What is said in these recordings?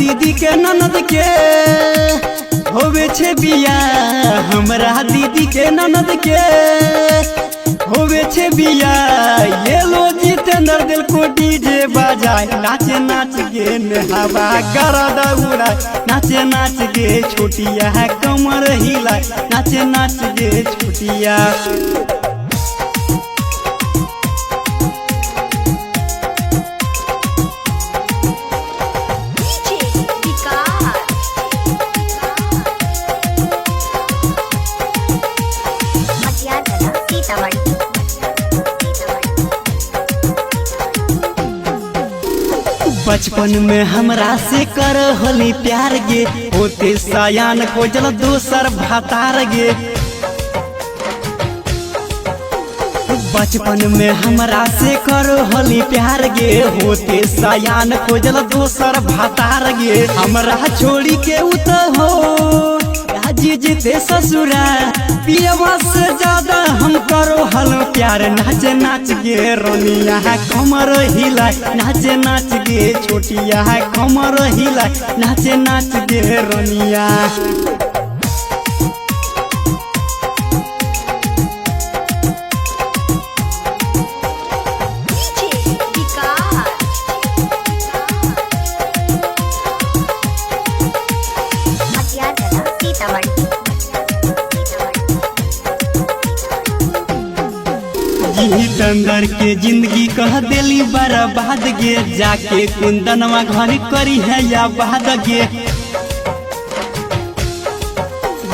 दीदी के ननद के होवे छे बिया, हमरा दीदी के ननद के होवे छे बिया। ये लो जितेंद्र दिल को डीजे बजाए, नाचे नाच गे हवा गरदा उड़ाए, नाचे नाच गे छोटिया है कमर हिलाए, नाचे नाच गे छोटिया। बचपन में हमरा से कर होली प्यार गे, होते सयान को जल दोसर भातार गे। बचपन में हमरा से कर होली प्यार गे, होते सयान को जल दोसर भातार गे। हमरा छोड़ी के उत हो जीते ससुरा, पियवा से ज्यादा हम करो हल प्यार। नाचे नाच गे रोनिया है कमर हिलाए, नाचे नाच गे छोटिया है कमर हिलाए, नाचे नाच गे रोनिया। जितेंद्र के जिंदगी कह देली बर्बाद गे, जाके कुंदनवा घर करी है या बाद गे।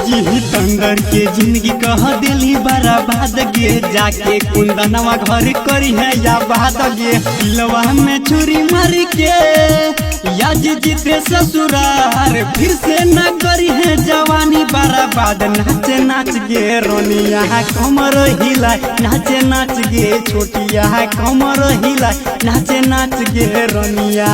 जितेंद्र के जिंदगी कह देली बर्बाद गे, जाके कुंदनवा घर करी है या बाद गे। दिलवा में छुरी मारी के या जीते ससुरार, फिर से न करी है जवानी बर्बाद। नाचे नाच गे रोनिया है कमर हिलाए, नाचे नाच गे छोटिया है कमर हिलाए, नाचे नाच गे रोनिया।